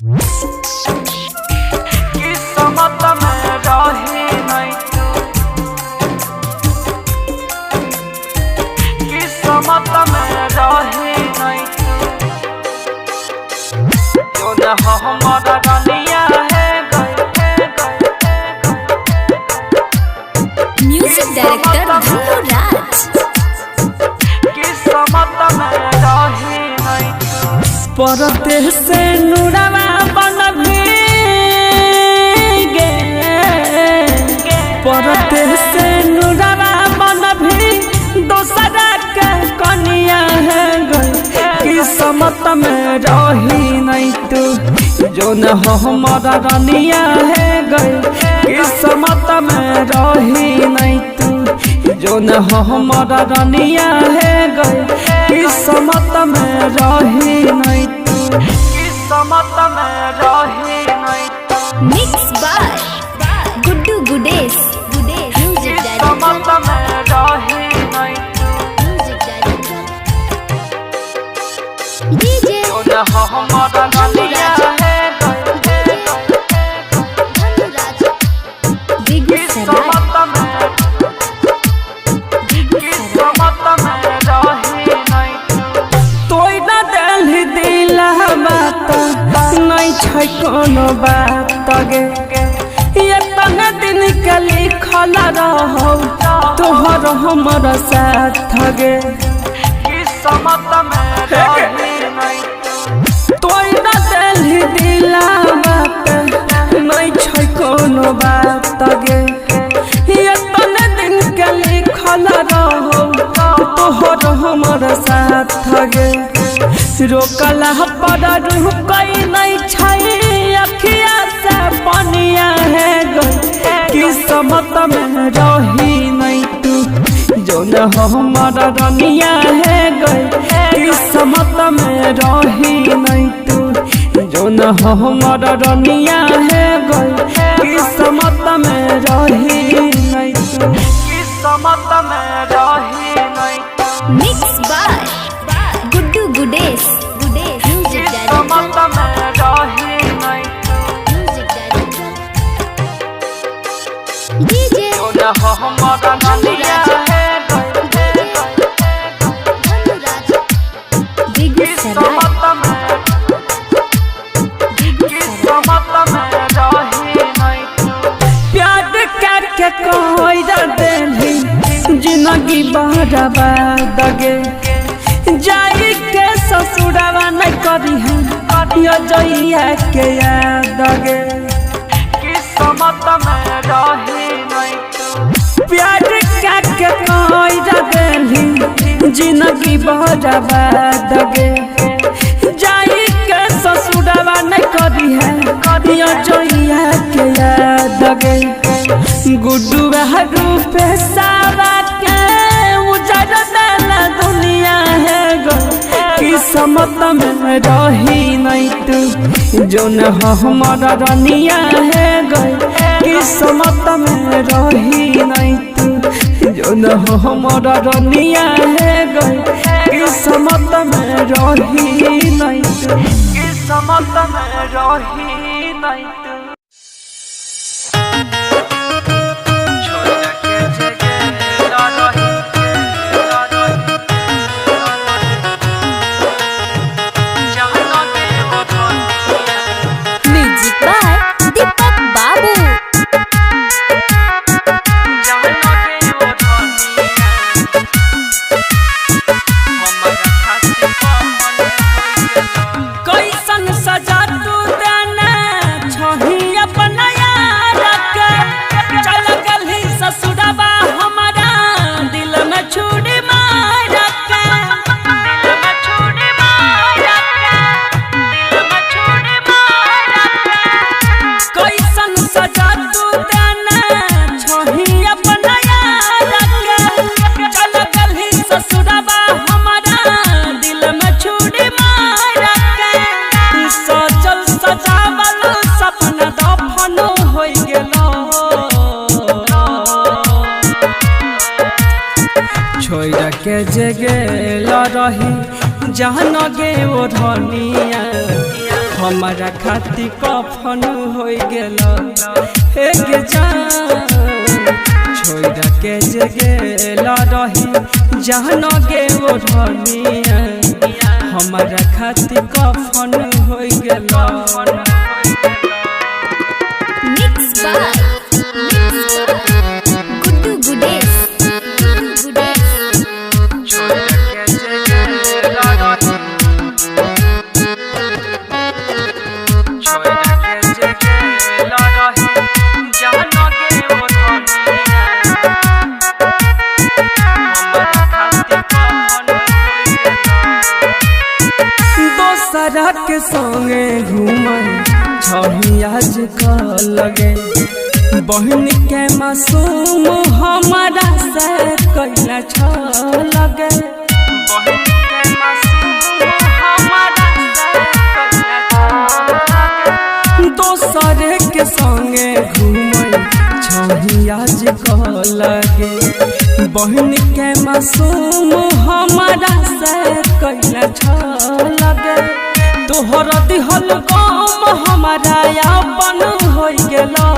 किस्मत में रही नहीं तू, किस्मत में रही नहीं तू, जो न हमारा दुनिया है म्यूजिक डायरेक्टर धनु राज। किस्मत में रही नहीं तू, परदेश से नुरावा बन भीगे, परदेश से नुरावा बन भी दोसरा के कनिया है गई। किस्मत में रही नहीं तू, जो न हमारा रनिया है गई। किस्मत में रही नहीं तू, जो न हमारा रनिया है गई। किस्मत में रही नहीं तू, किस्मत में रही नहीं तू, mix by Guddu Gudesh. Music किस्मत डायरेक्टर में रही नहीं तू, डीजे जो न हमारा रनिया है गई। धनु राज बेगूसराय। किस्मत में रही नहीं तू, तोय न दिल दिला बात नहीं छै कोनो बात गे। ये तने दिन के लिखल रहो तोहर हमर साथ गे। किस्मत में रही नहीं तू, तोय न दिल दिला बात नहीं छै कोनो बात गे। ये तने दिन के लिखल रहो तोहर हमर साथ गे। रोकला पर रुकई नहीं छै अखिया से पनिया है गई। किस्मत में रही नहीं तू, जो न हमारा रनिया है गई। किस्मत में रही नहीं तू, जो न हमारा रनिया है गई। किस्मत में रही नहीं तू, किस्मत में रही नहीं तू, mix by Guddu Gudesh. Music किस्मत डायरेक्टर में रही नहीं तू, डीजे जो न हमारा रनिया है गई। धनु राज बेगूसराय। किस्मत में रही नहीं तू, प्यार करके कोई देली जिंदगी बर्बाद गे। जाई के ससुरवा नहीं करी है यो जइया के याद गे। किस्मत में रही नहीं तू, प्यार करके कोई देली जिंदगी बर्बाद गे। जाई के ससुरवा नहीं करी है यो जइया के याद गे। गुड्डू रूप सावा के उजड़ देला दुनिया है गो। किस्मत में रही नहीं तू, जो न हमारा रनिया है गई। किस्मत में रही नहीं तू, जो न हमारा रनिया है गई। किस्मत में रही नहीं तू, किस्मत में रही नहीं तू, छोड़ के जगह ना रही, जाना के वो दुनिया, म्यूजिक बाय दीपक बाबू। जाना के वो दुनिया, हमारा खातिर पावन कैसन सजा तू देना छही अपना यार के। चल गली ससुरबा हमारा दिल में छुरी मार के। दिल में छुरी मार के, दिल में छुरी मार के, कैसन सजा तू देना छही अपना यार के। चल गली ससुरबा हमारा दिल में छुरी मार के। सजल सजावल सपना दफन हो गेलो। छोड़ के जगह रही जहन गे ओ धनिया हमारा खातिर कफन हो गेला एक जान छोड़ के जे गेला रही जान गे वो धनिया हमारा खातिर कफन हो गेला Mixed by Guddu Gudes. छोड़ के जे गेला रही छोड़ के जे गेला रही जान गे वो धनिया हमारा खातिर कफन हो गेला दोसरा के संगे घूमन छही आज लगे बहन के मासूम हमारा से कैला छ लगे बहन के मासूम हमारा से कैला छ दोसरे के संगे घूमन छही आज लगे बहन के मासूम हमारा से कैला छ लगे तोहर दिहल गम हमारा अपन हो गेला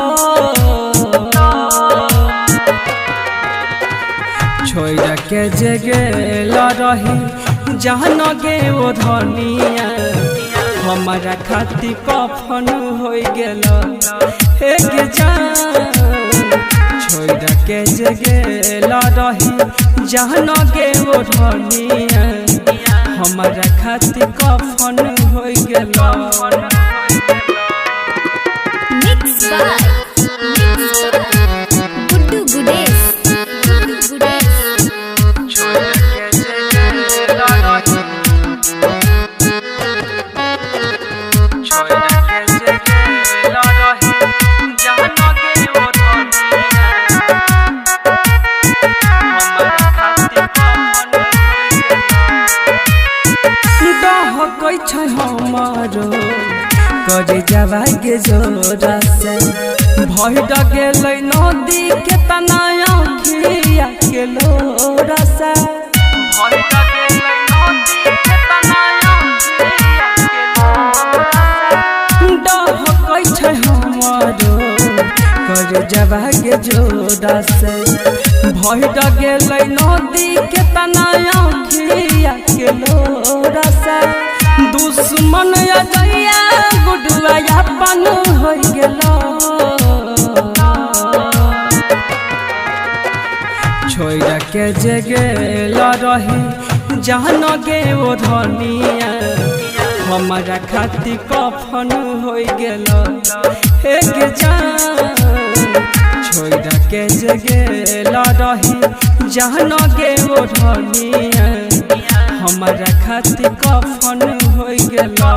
छोड़ के जे गेला रही जान गे वो धनिया हमारा खातिर कफन हो गेला एक जान छोड़ के जे गेला रही जान गे वो धनिया हमारा खातिर कफन हो गेला Mixed by Guddu Gudes. छोड़ के जे गेला रही छोड़ के जे गेला रही जान गे वो धनिया हमारा खातिर कफन हो गेला कोई छ हमारो करे जावा के जोरा से भई गेलै नदी के तनाया खिया के लोरा से भई गेलै नदी के तनाया खिया के लोरा से डह कोई छ हमारो करे जावा के जोरा से भई गेलै नदी के तनाया खिया के लोरा से दुश्मन अजया गुडुआ अपन हो गेला छोड़ के जे गेला रही जान गे वो धनिया हमारा खातिर कफन हो गेला एक जान छोड़ के जे गेला रही जान गे वो धनिया हमारा खातिर कफन हो गेला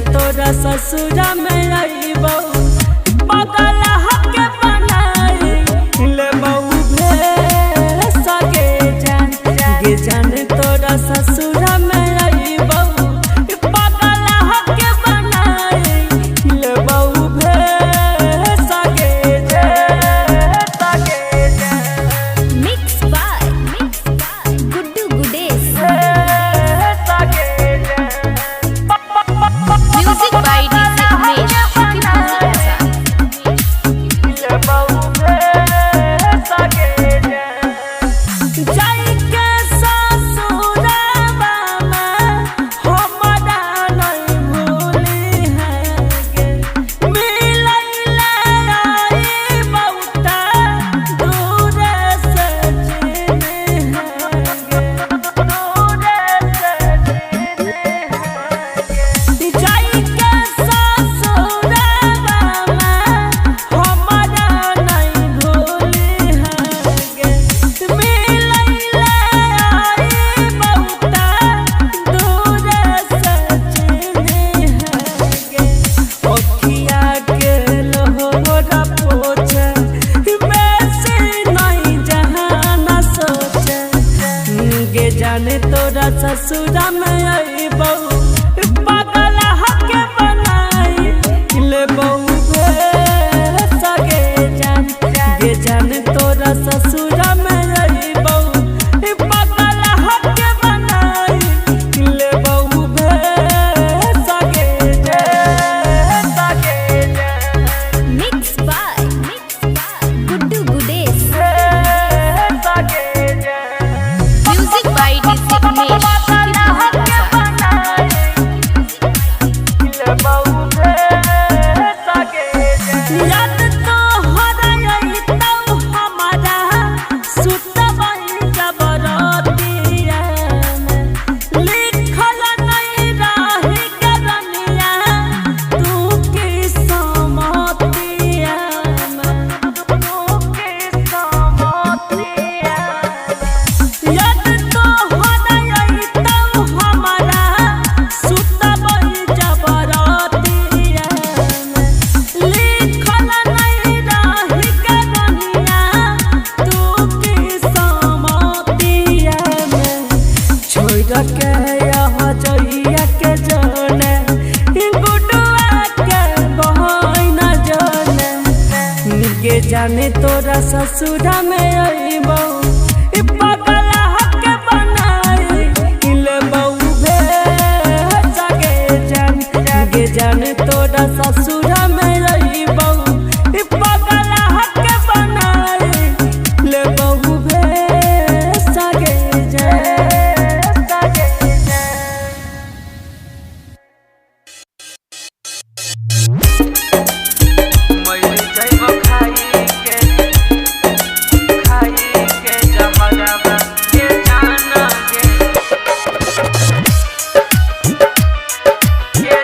ससुरा में आईबो बगल हके बनाई ले बहू भे सगे जान गे जान तोरा ससुरा में आईबो बगल हके बनाई ले बहू भे सगे जान Mixed by Guddu Gudes. Music by DJ तोरा ससुरा में अइबौ पागल हके बनाई ले बहू सगे जान गे जान तोरा ससुरा में अइबौ पागल हके बनाई ले बहू सगे जान Mix by Guddu Gudes. Music by DJ Umesh. याद तो हराइतौ हमारा सुतबई जबरतिया में लिखल नहीं रही करनिया तू की समतिया में याद तो हराइतौ हमारा सुतबई जबरतिया में लिखल नहीं रही करनिया तू की समतिया में छोड़ के यहाँ जइया के जाने गुडुआ के बहन जाने गे जाने तोरा ससुरा में अइबौ पागल हके बनाई ले बहू सगे जान गे जाने तोरा ससुरा में अइबौ पागल हके बनाई ले बहू सगे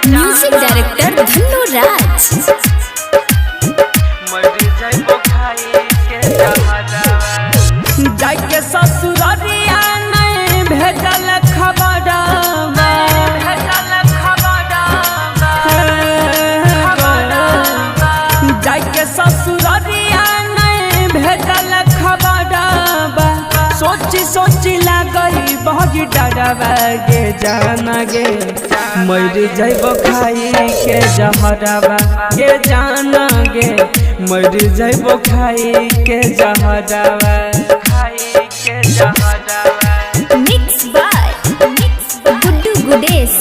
Music director Dhannu Raj. जाके ससुररिया नहीं भेजल खबरवा जाके ससुररिया नहीं भेजल खबरवा सोची सोची लागई बहुत डरवा गे जाना गे मर जइब खाई के जहरवा गे जाना गे मर जइब खाई के जहरवा Mix by Guddu Gudes.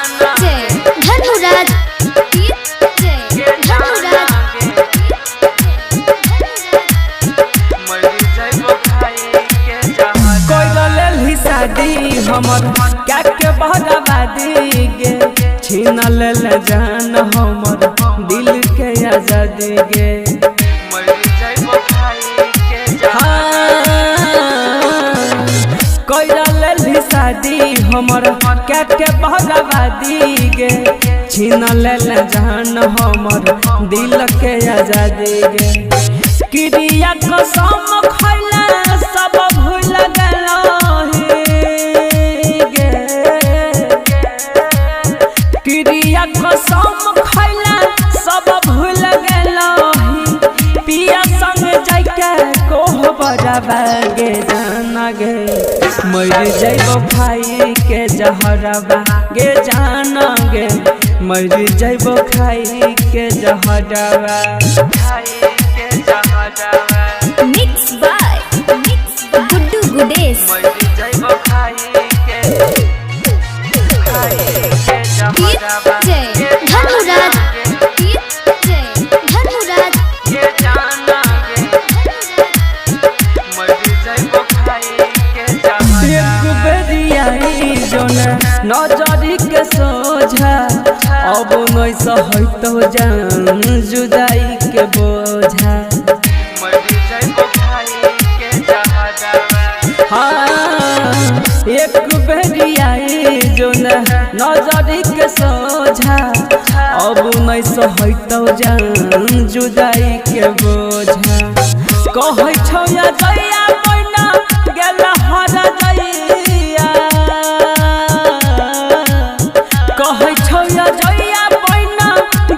Dhannu Raj. Dhannu Raj. कोई शादी हमर क्या के बहराबादी गे छीन लेल जान हमर दिल के आजादी गे कोई शादी हमर क्या के बहराबादी गे छीन लेल जान हमर दिल के आजादी गे क्रिया कसम खैला सब भूल गेलहि गे क्रिया कसम खैला सब भूल गेलहि पिया संग जाके कोहबरवा गे जाना गे मर जइब खाई के जहरवा गे जाना गे मर जइब खाई के जहरवा Mix by Guddu Gudes. Dhannu Raj. Dhannu Raj. एक बेरियाई जोन नजरी के सोझा अब नहीं सहत जान जुदाई के बोझा हाँ एक बेरियाई जोन नजरी के सोझा अब नहीं सहत जान जुदाई के बोझा कहै छौ या जइया पैना गेल हर जइया कहै छौ या जइया पैना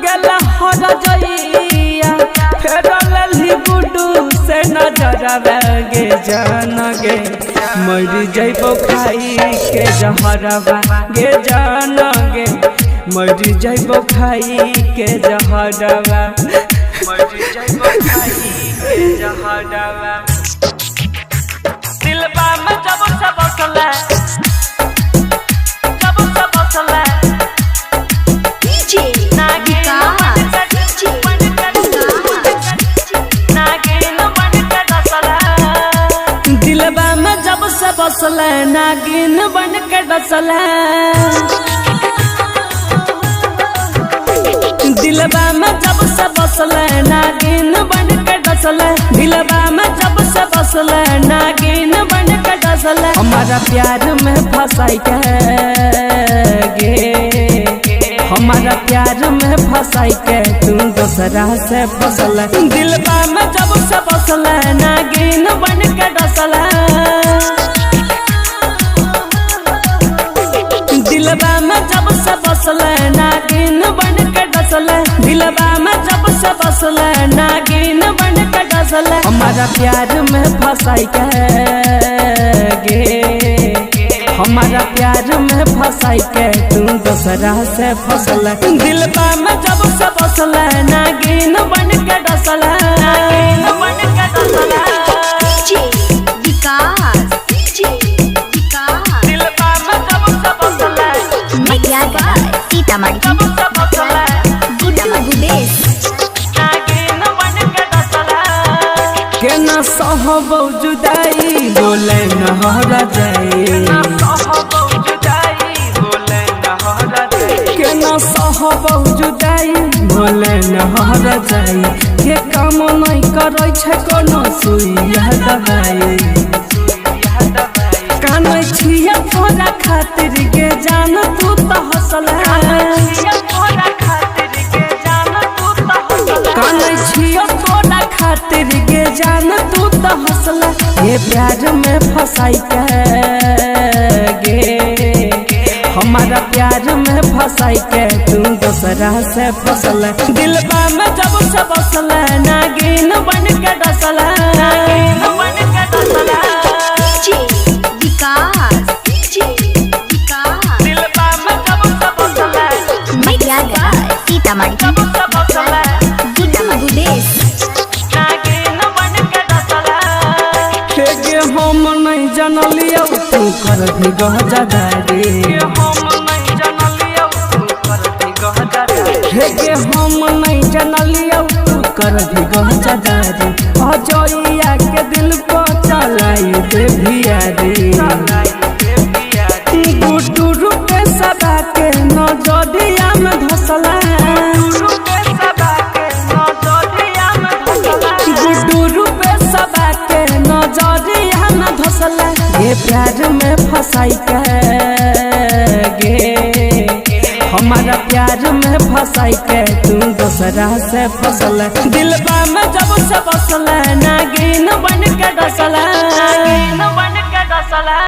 गेल हर जइया फेर लेली गुडू जहरवा गे जान गे मर जइबो खाई के जहरवा गे जान गे मर जइबो खाई के जहरवा मर जइबो खाई के जहरवा दिलबा में जब से बसले जब से बसले डीजे नागिन दिलबा में जब से बसले नागिन बन के डसले दिलबा में जब से बसले नागिन बन के डसले दिलबा में जब से बसले नागिन बन के डसले हमारा प्यार में फंसाई के गे हमारा प्यार में फंसाई के तू दूसरा से फंसल दिलबा में जब से बसले नागिन बन के डसले दिलबा में जब से बसले नागिन बन के डसले दिलबा में जब से बसले नागिन बन के डसले हमारा प्यार में फंसाई के गे हमारा प्यार में फंसाई के तू दूसरा से फंसल दिलबा में जब से बसले नागिन बन के डसले बन के डसले डीजे विकास दिलबा में जब से बसले मटियागढ़ सीतामढ़ी जब से बसले गुड्डू गुडेश नागिन बन के डसले के न सहबौ जुदाई बोले न हरा जाए के न सहबौ जुदाई बोले न हरा जाए के काम नहीं करे छै कोनो सुइया दवाई कानै छिया तोरा खातिर गे जान तू त हंसला कानै छिया तोरा खातिर गे जान तू त हंसला ये प्यार में फंसाई के गे हमारा प्यार में फंसाई के तू दूसरा से फंसल दिलबा में जब से बसले नागिन बन के डसला बन के डसला डीजे विकास दिलबा में जब से बसले मटियागढ़ सीतामढ़ी जब से बसले गुड्डू गुडेश नागिन बन के डसला के गे हम नहीं जानलियो तू कर भी गहजादारी हे गे हम नहीं जानलियो तू कर भी गहजादारी अजइया के दिल को चलाई दे भिया रे गुड्डू रूपे सदा के नजरिया में धसला गुड्डू रूपे सदा के नजरिया में धसला ये प्यार में फंसाई के गे हमारा प्यार में फंसाई के तू दूसरा से फंसल दिलबा में जब से बसले नागिन बन के डसला